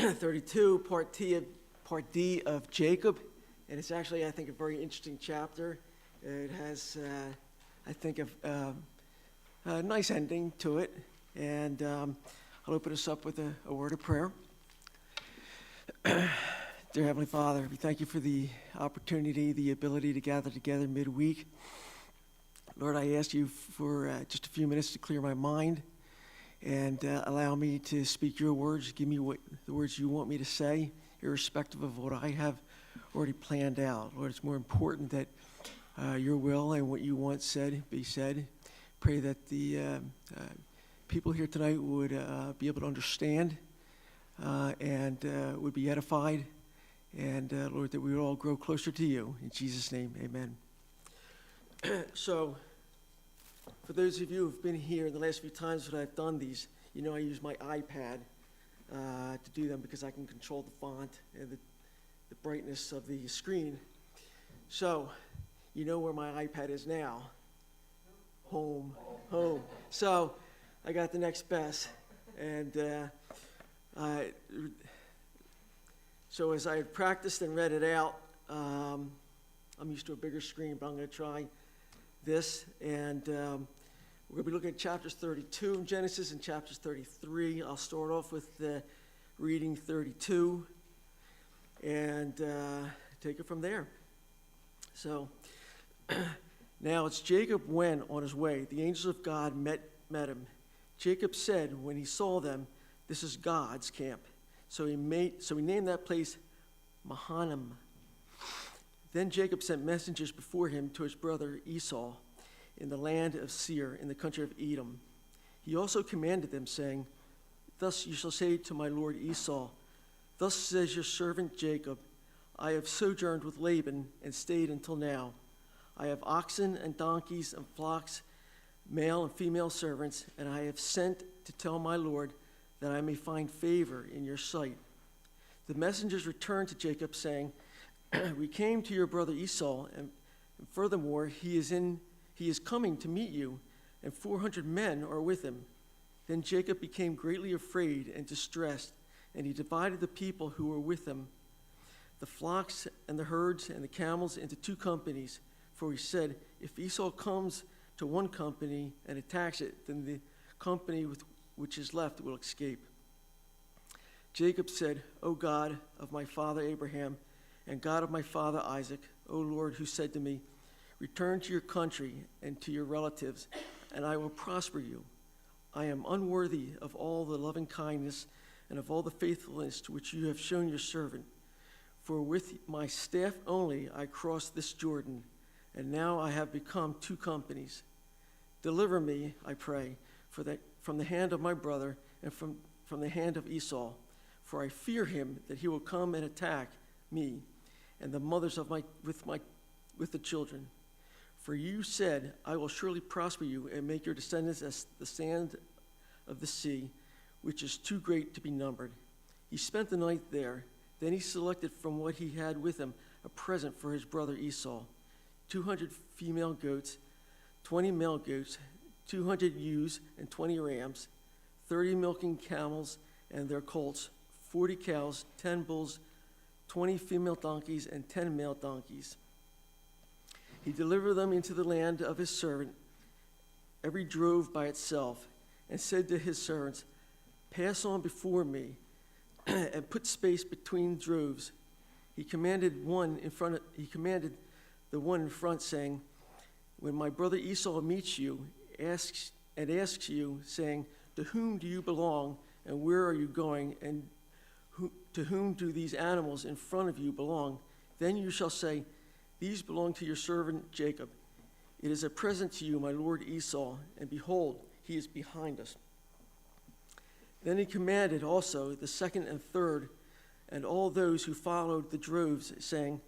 32, part D of Jacob, and it's actually, I think, a very interesting chapter. It has, I think, a nice ending to it, and I'll open us up with a word of prayer. Dear Heavenly Father, we thank you for the opportunity, the ability to gather together midweek. Lord, I ask you for just a few minutes to clear my mind and allow me to speak your words. Give me the words you want me to say, irrespective of what I have already planned out. Lord, it's more important that your will and what you want said be said. Pray that the people here tonight would be able to understand and would be edified. And Lord, that we would all grow closer to you. In Jesus' name, amen. So, for those of you who've been here the last few times that I've done these, you know I use my iPad to do them because I can control the font and the brightness of the screen. So, you know where my iPad is now. Home. So, I got the next best. And so as I had practiced and read it out, I'm used to a bigger screen, but I'm going to try this. And we're going to be looking at chapters 32 in Genesis and chapters 33. I'll start off with reading 32 and take it from there. So now as Jacob went on his way, the angels of God met him. Jacob said when he saw them, "This is God's camp." So he named that place Mahanaim. Then Jacob sent messengers before him to his brother Esau in the land of Seir, in the country of Edom. He also commanded them, saying, "Thus you shall say to my lord Esau, thus says your servant Jacob, I have sojourned with Laban and stayed until now. I have oxen and donkeys and flocks, male and female servants, and I have sent to tell my lord that I may find favor in your sight." The messengers returned to Jacob, saying, "We came to your brother Esau, and furthermore, he is coming to meet you, and 400 men are with him." Then Jacob became greatly afraid and distressed, and he divided the people who were with him, the flocks and the herds and the camels, into two companies. For he said, "If Esau comes to one company and attacks it, then the company which is left will escape." Jacob said, "O God of my father Abraham, and God of my father Isaac, O Lord, who said to me, 'Return to your country and to your relatives, and I will prosper you.' I am unworthy of all the loving kindness and of all the faithfulness to which you have shown your servant. For with my staff only I crossed this Jordan, and now I have become two companies. Deliver me, I pray, from the hand of my brother and from the hand of Esau, for I fear him that he will come and attack me and the mothers with the children. For you said, I will surely prosper you and make your descendants as the sand of the sea, which is too great to be numbered." He spent the night there. Then he selected from what he had with him a present for his brother Esau: 200 female goats, 20 male goats, 200 ewes and 20 rams, 30 milking camels and their colts, 40 cows, 10 bulls, 20 female donkeys, and 10 male donkeys. He delivered them into the land of his servant, every drove by itself, and said to his servants, "Pass on before me and put space between droves." He commanded the one in front, saying, "When my brother Esau meets you, asks you, saying, 'To whom do you belong, and where are you going, and to whom do these animals in front of you belong?' Then you shall say, 'These belong to your servant Jacob. It is a present to you, my lord Esau, and behold, he is behind us.'" Then he commanded also the second and third, and all those who followed the droves, saying,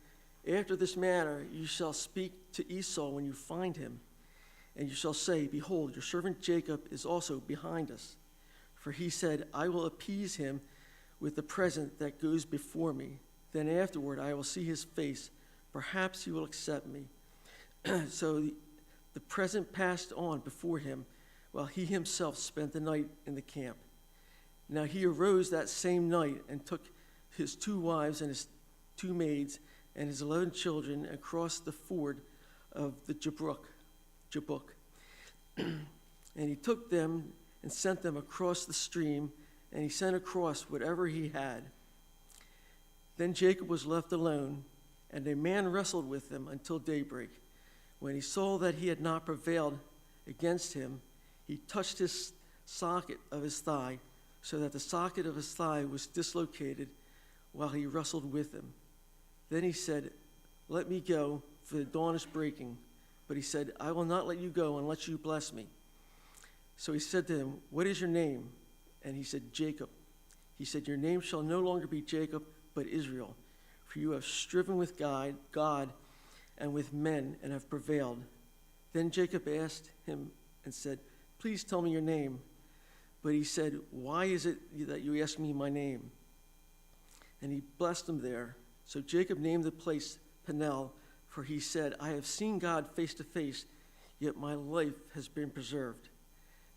"After this manner you shall speak to Esau when you find him, and you shall say, 'Behold, your servant Jacob is also behind us.' For he said, 'I will appease him with the present that goes before me. Then afterward I will see his face. Perhaps he will accept me.' So the present passed on before him, while he himself spent the night in the camp. Now he arose that same night and took his 2 wives and his 2 maids and his 11 children and crossed the ford of the Jabbok. And he took them and sent them across the stream, and he sent across whatever he had. Then Jacob was left alone, and a man wrestled with him until daybreak. When he saw that he had not prevailed against him, he touched his socket of his thigh, so that the socket of his thigh was dislocated while he wrestled with him. Then he said, "Let me go, for the dawn is breaking." But he said, "I will not let you go unless you bless me." So he said to him, "What is your name?" And he said, "Jacob." He said, "Your name shall no longer be Jacob, but Israel, for you have striven with God and with men and have prevailed." Then Jacob asked him and said, "Please tell me your name." But he said, "Why is it that you ask me my name?" And he blessed him there. So Jacob named the place Peniel, for he said, "I have seen God face to face, yet my life has been preserved."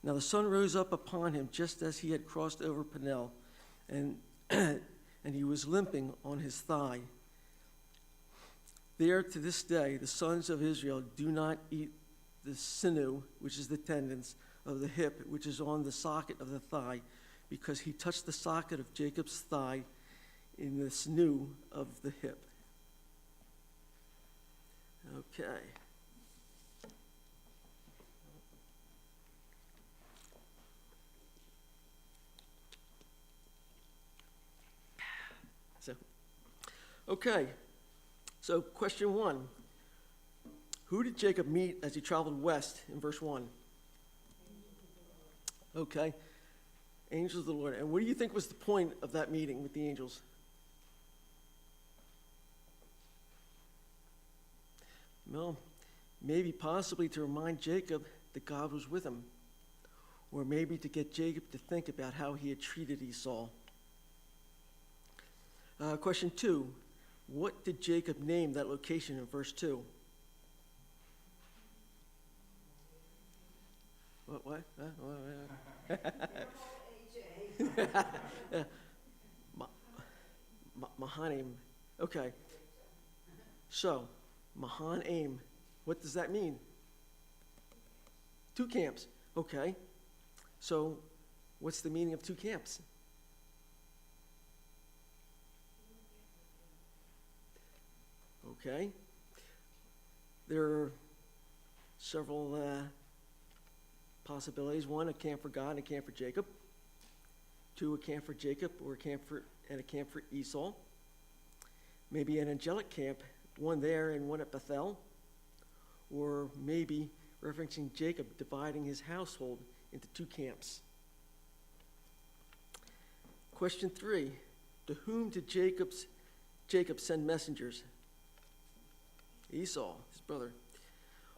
Now the sun rose up upon him just as he had crossed over Peniel, and he was limping on his thigh. There to this day the sons of Israel do not eat the sinew, which is the tendons of the hip, which is on the socket of the thigh, because he touched the socket of Jacob's thigh in the sinew of the hip. Okay. So question 1. Who did Jacob meet as he traveled west in verse 1? Okay. Angels of the Lord. And what do you think was the point of that meeting with the angels? Well, maybe possibly to remind Jacob that God was with him, or maybe to get Jacob to think about how he had treated Esau. Question 2, what did Jacob name that location in verse 2? What? Mahanaim. Okay. So, Mahanaim, what does that mean? 2 camps. Okay. So, what's the meaning of 2 camps? Okay. There are several possibilities. 1, a camp for God and a camp for Jacob. 2, a camp for Jacob or a camp for Esau. Maybe an angelic camp, 1 there and 1 at Bethel. Or maybe referencing Jacob dividing his household into 2 camps. Question 3, to whom did Jacob send messengers? Esau, his brother.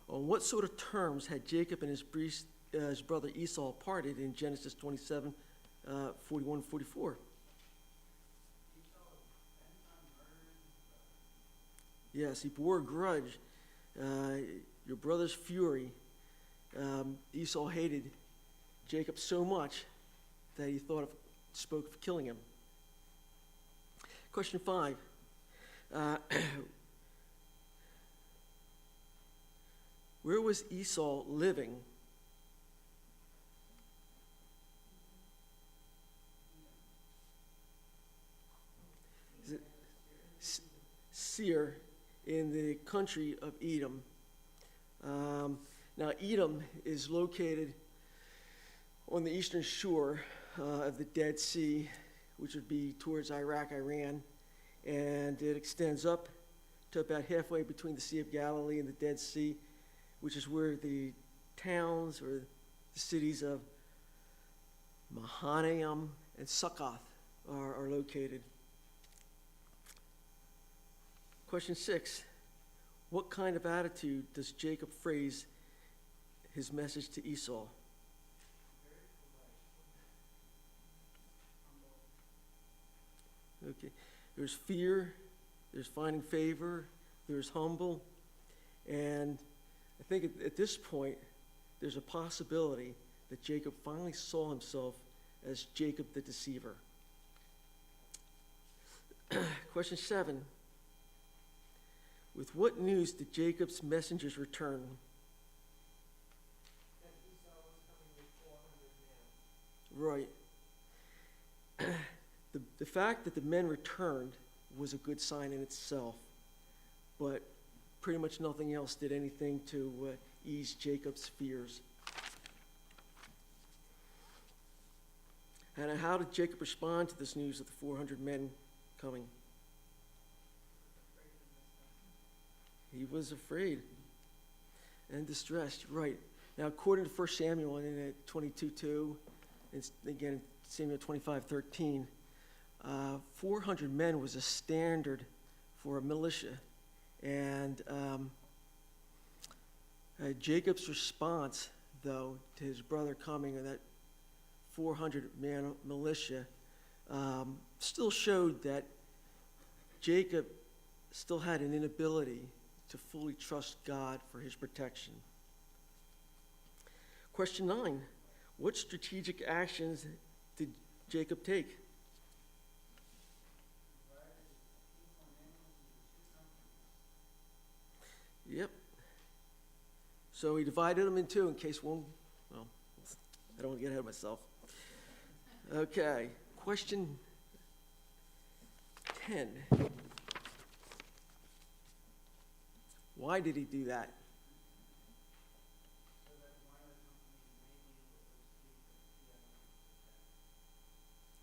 On what sort of terms had Jacob and his brother Esau parted in Genesis 27, 41, 44? Yes, he bore a grudge. Your brother's fury. Esau hated Jacob so much that he spoke of killing him. Question 5. Where was Esau living? Is it Seir, in the country of Edom? Now, Edom is located on the eastern shore of the Dead Sea, which would be towards Iraq, Iran, and it extends up to about halfway between the Sea of Galilee and the Dead Sea, which is where the towns or the cities of Mahanaim and Succoth are located. Question 6. What kind of attitude does Jacob phrase his message to Esau? Okay. There's fear, there's finding favor, there's humble, and I think at this point, there's a possibility that Jacob finally saw himself as Jacob the deceiver. Question 7. With what news did Jacob's messengers return? That Esau was coming with 400 men. Right. The fact that the men returned was a good sign in itself, but pretty much nothing else did anything to ease Jacob's fears. And how did Jacob respond to this news of the 400 men coming? He was afraid and distressed, right. Now, according to 1 Samuel in 22:2, and again in Samuel 25:13, 400 men was a standard for a militia. And Jacob's response, though, to his brother coming and that 400-man militia still showed that Jacob still had an inability to fully trust God for his protection. Question 9, what strategic actions did Jacob take? Yep. So he divided them in two in case one, well, I don't want to get ahead of myself. Okay, question 10. Why did he do that?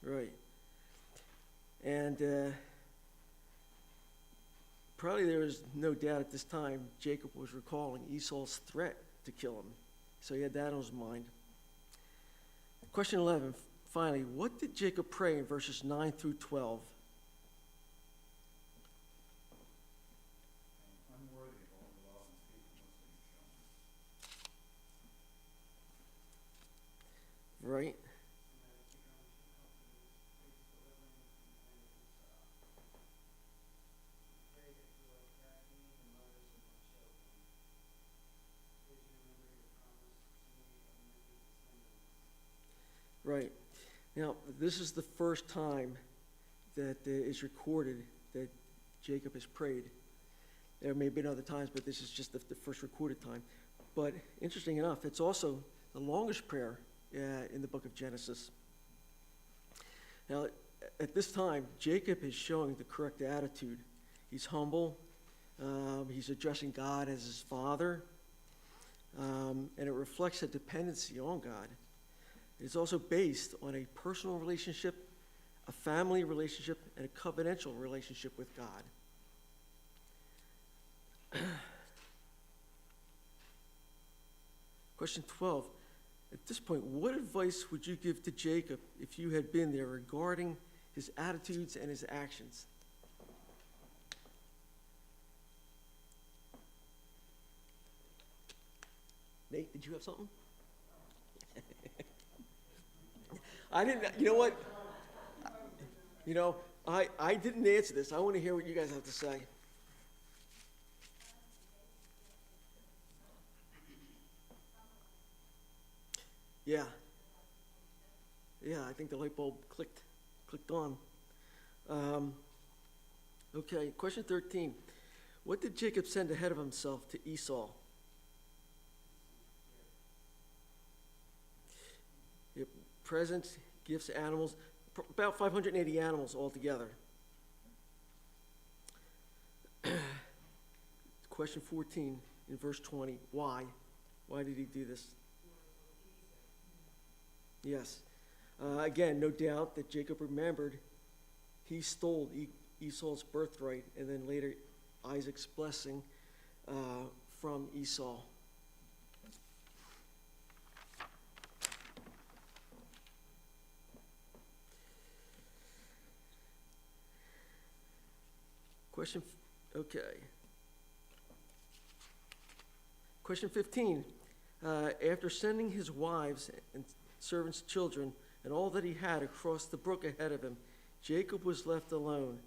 Right. And probably there was no doubt at this time Jacob was recalling Esau's threat to kill him. So he had that on his mind. Question 11, finally, what did Jacob pray in verses 9 through 12? Right. Right. Now, this is the first time that is recorded that Jacob has prayed. There may have been other times, but this is just the first recorded time. But interesting enough, it's also the longest prayer in the book of Genesis. Now, at this time, Jacob is showing the correct attitude. He's humble. He's addressing God as his father. And it reflects a dependency on God. It's also based on a personal relationship, a family relationship, and a covenantal relationship with God. Question 12. At this point, what advice would you give to Jacob if you had been there regarding his attitudes and his actions? Nate, did you have something? I didn't, you know what? You know, I didn't answer this. I want to hear what you guys have to say. Yeah. Yeah, I think the light bulb clicked on. Okay, question 13. What did Jacob send ahead of himself to Esau? Yep, presents, gifts, animals, about 580 animals altogether. Question 14 in verse 20. Why? Why did he do this? Yes. Again, no doubt that Jacob remembered he stole Esau's birthright and then later Isaac's blessing from Esau. Question 15. After sending his wives and servants' children and all that he had across the brook ahead of him, Jacob was left alone.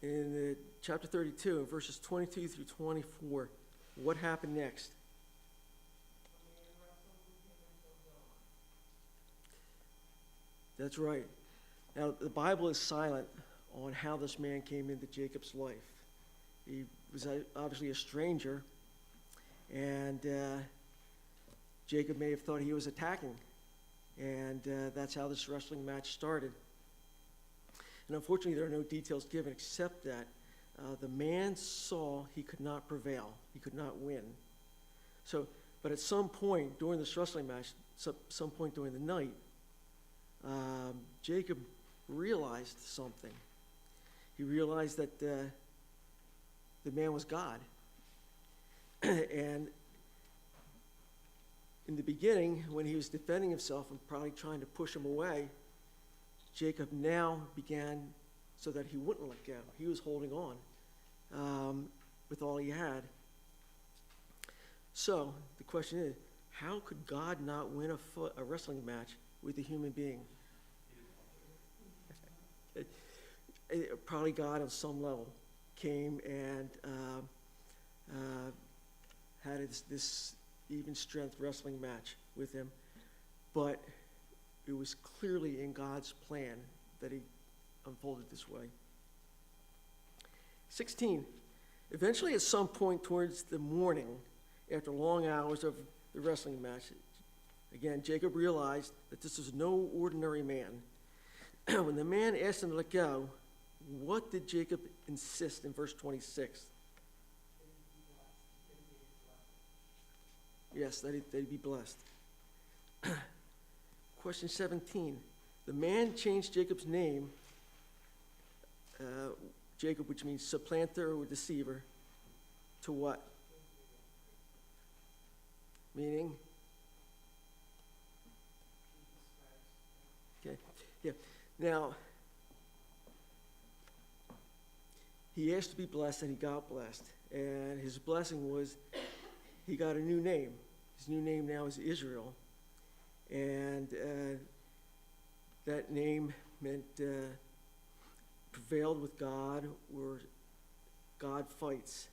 In chapter 32, in verses 22 through 24, what happened next? That's right. Now, the Bible is silent on how this man came into Jacob's life. He was obviously a stranger, and Jacob may have thought he was attacking, and that's how this wrestling match started. And unfortunately, there are no details given except that the man saw he could not prevail. He could not win. So, but at some point during this wrestling match, some point during the night, Jacob realized something. He realized that the man was God. And in the beginning, when he was defending himself and probably trying to push him away, Jacob now began so that he wouldn't let go. He was holding on with all he had. So the question is, how could God not win a wrestling match with a human being? Probably God on some level came and had this even strength wrestling match with him, but it was clearly in God's plan that he unfolded this way. 16, eventually at some point towards the morning, after long hours of the wrestling match, again, Jacob realized that this was no ordinary man. When the man asked him to let go, what did Jacob insist in verse 26? Yes, that he'd be blessed. Question 17. The man changed Jacob's name, Jacob, which means supplanter or deceiver, to what? Meaning? Okay, yeah. Now, he asked to be blessed and he got blessed. And his blessing was he got a new name. His new name now is Israel. And that name meant prevailed with God, or God fights.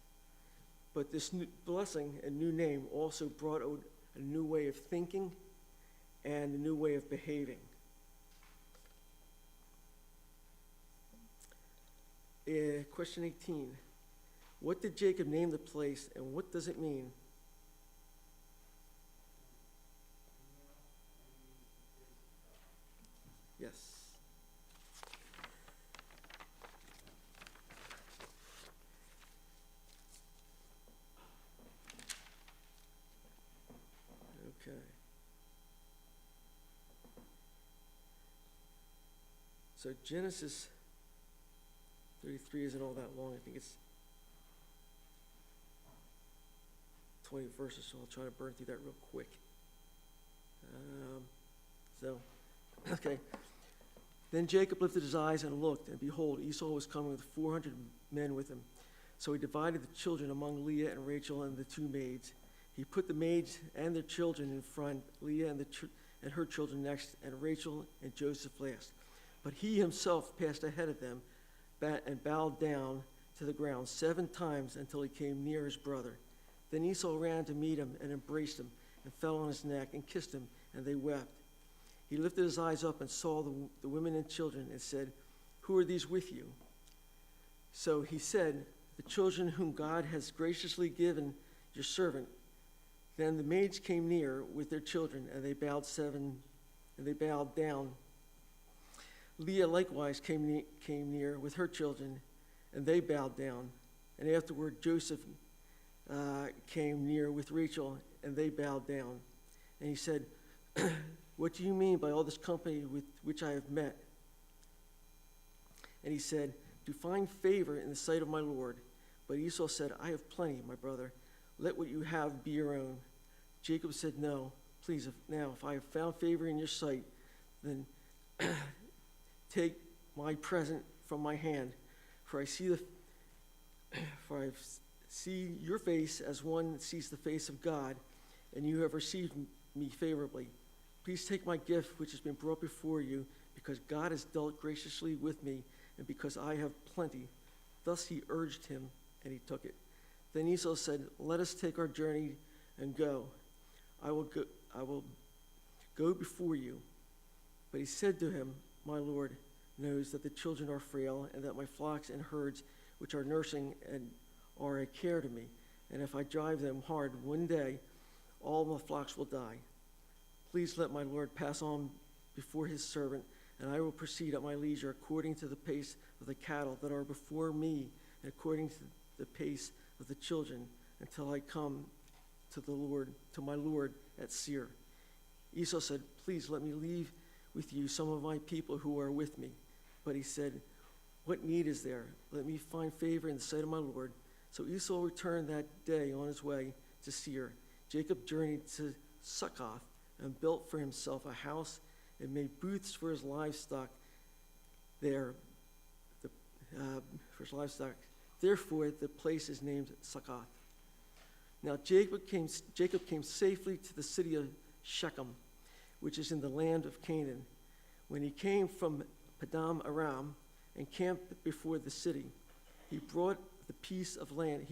But this new blessing and new name also brought out a new way of thinking and a new way of behaving. Question 18. What did Jacob name the place, and what does it mean? Yes. Okay. So Genesis 33 isn't all that long. I think it's 20 verses, so I'll try to burn through that real quick. Okay. Then Jacob lifted his eyes and looked, and behold, Esau was coming with 400 men with him. So he divided the children among Leah and Rachel and the two maids. He put the maids and their children in front, Leah and her children next, and Rachel and Joseph last. But he himself passed ahead of them and bowed down to the ground 7 times until he came near his brother. Then Esau ran to meet him and embraced him and fell on his neck and kissed him, and they wept. He lifted his eyes up and saw the women and children and said, "Who are these with you?" So he said, "The children whom God has graciously given your servant." Then the maids came near with their children, and they bowed down. Leah likewise came near with her children, and they bowed down. And afterward Joseph came near with Rachel, and they bowed down. And he said, "What do you mean by all this company with which I have met?" And he said, "To find favor in the sight of my Lord." But Esau said, "I have plenty, my brother. Let what you have be your own." Jacob said, "No, please, if I have found favor in your sight, then take my present from my hand, for I see your face as one sees the face of God, and you have received me favorably. Please take my gift which has been brought before you, because God has dealt graciously with me, and because I have plenty." Thus he urged him, and he took it. Then Esau said, "Let us take our journey and go. I will go before you." But he said to him, my Lord knows that the children are frail, and that my flocks and herds, which are nursing and are a care to me. And if I drive them hard, one day all my flocks will die. Please let my Lord pass on before his servant, and I will proceed at my leisure according to the pace of the cattle that are before me, and according to the pace of the children, until I come to my Lord at Seir. Esau said, please let me leave with you some of my people who are with me. But he said, what need is there? Let me find favor in the sight of my Lord. So Esau returned that day on his way to Seir. Jacob journeyed to Succoth and built for himself a house and made booths for his livestock there. Therefore, the place is named Succoth. Now Jacob came safely to the city of Shechem, which is in the land of Canaan. When he came from Padam Aram and camped before the city, he bought the piece of land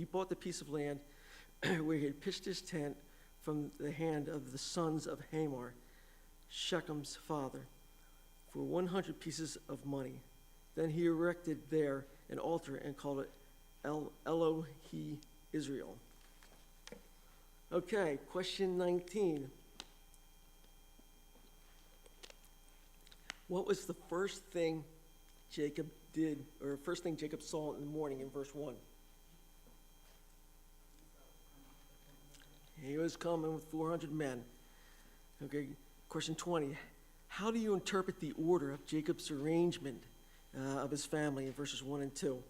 where he had pitched his tent from the hand of the sons of Hamor, Shechem's father, for 100 pieces of money. Then he erected there an altar and called it Elohe Israel. Okay, question 19. What was the first thing Jacob did, or first thing Jacob saw in the morning in verse 1? He was coming with 400 men. Okay, question 20. How do you interpret the order of Jacob's arrangement of his family in verses 1 and 2?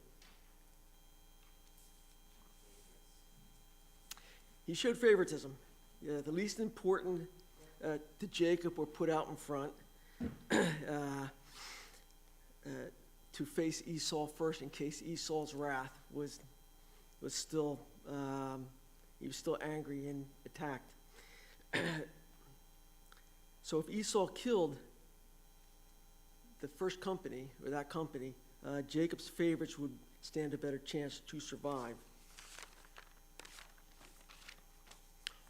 He showed favoritism. Yeah, the least important to Jacob were put out in front to face Esau first in case Esau's wrath was still he was still angry and attacked. So if Esau killed the first company, or that company, Jacob's favorites would stand a better chance to survive.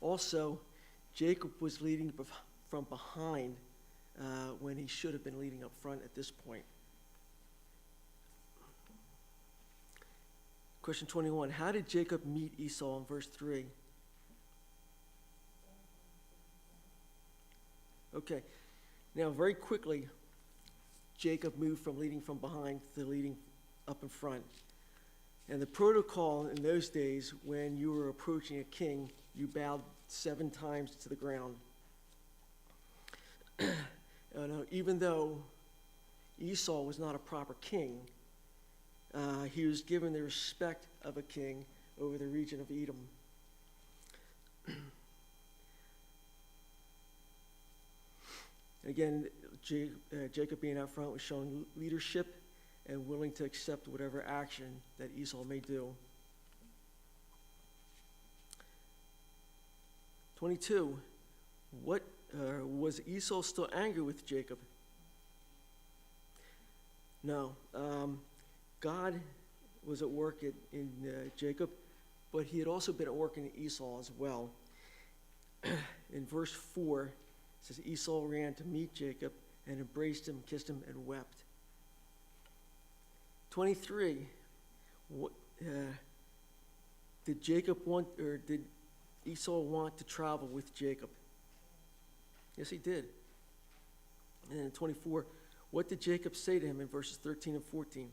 Also, Jacob was leading from behind when he should have been leading up front at this point. Question 21, how did Jacob meet Esau in verse 3? Okay, now very quickly, Jacob moved from leading from behind to leading up in front. And the protocol in those days, when you were approaching a king, you bowed 7 times to the ground. Even though Esau was not a proper king, he was given the respect of a king over the region of Edom. Again, Jacob being out front was showing leadership and willing to accept whatever action that Esau may do. 22, was Esau still angry with Jacob? No. God was at work in Jacob, but he had also been at work in Esau as well. In verse 4, it says, Esau ran to meet Jacob and embraced him, kissed him, and wept. 23, did Esau want to travel with Jacob? Yes, he did. And in 24, what did Jacob say to him in verses 13 and 14?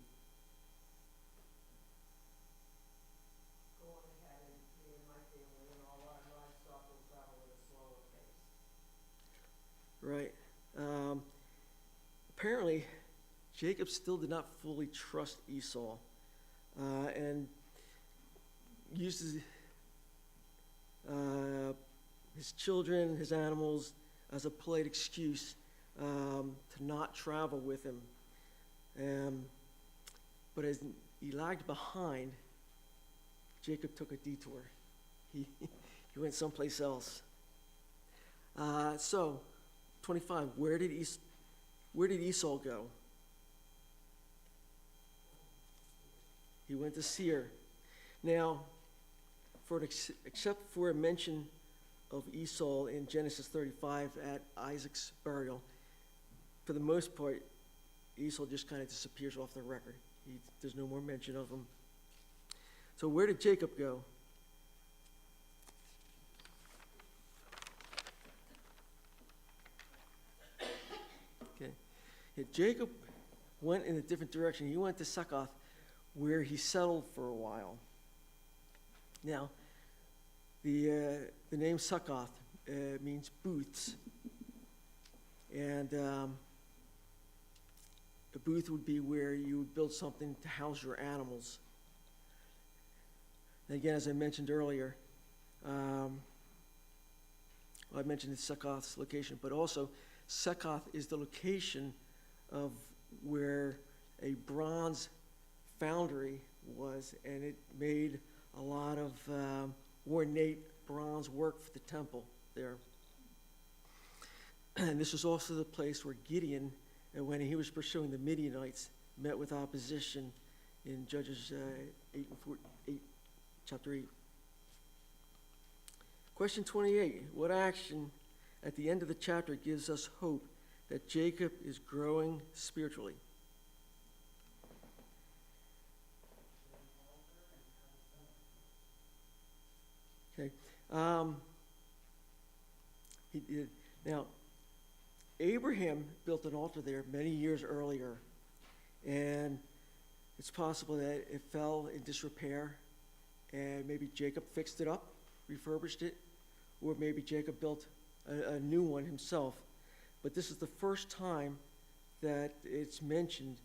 Go on ahead, and me and my family and all our livestock will travel at a slower pace. Right. Apparently, Jacob still did not fully trust Esau and used his children, his animals, as a polite excuse to not travel with him. But as he lagged behind, Jacob took a detour. He went someplace else. So, 25, where did Esau go? He went to Seir. Now, except for a mention of Esau in Genesis 35 at Isaac's burial, for the most part, Esau just kind of disappears off the record. There's no more mention of him. So where did Jacob go? Okay. Yeah, Jacob went in a different direction. He went to Succoth, where he settled for a while. Now, the name Succoth means booths. And a booth would be where you would build something to house your animals. And again, as I mentioned earlier, I mentioned Succoth's location, but also Succoth is the location of where a bronze foundry was, and it made a lot of ornate bronze work for the temple there. And this was also the place where Gideon, when he was pursuing the Midianites, met with opposition in Judges 8, chapter 8. Question 28. What action at the end of the chapter gives us hope that Jacob is growing spiritually? Okay. He did. Now, Abraham built an altar there many years earlier, and it's possible that it fell in disrepair, and maybe Jacob fixed it up, refurbished it, or maybe Jacob built a new one himself. But this is the first time that it's mentioned.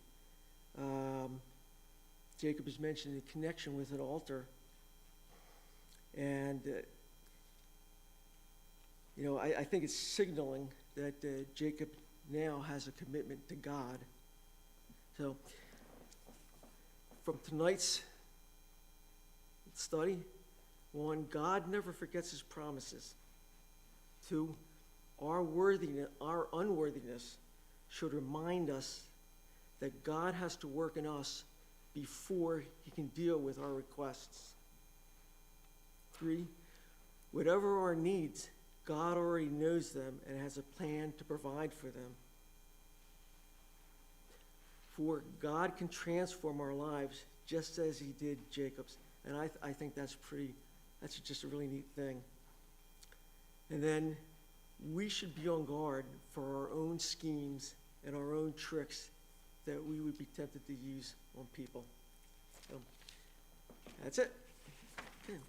Jacob is mentioned in connection with an altar. And, I think it's signaling that Jacob now has a commitment to God. So, from tonight's study, 1, God never forgets his promises. 2, our unworthiness should remind us that God has to work in us before he can deal with our requests. 3, whatever our needs, God already knows them and has a plan to provide for them. 4, God can transform our lives just as he did Jacob's. And I think that's just a really neat thing. And then we should be on guard for our own schemes and our own tricks that we would be tempted to use on people. So, that's it. Okay.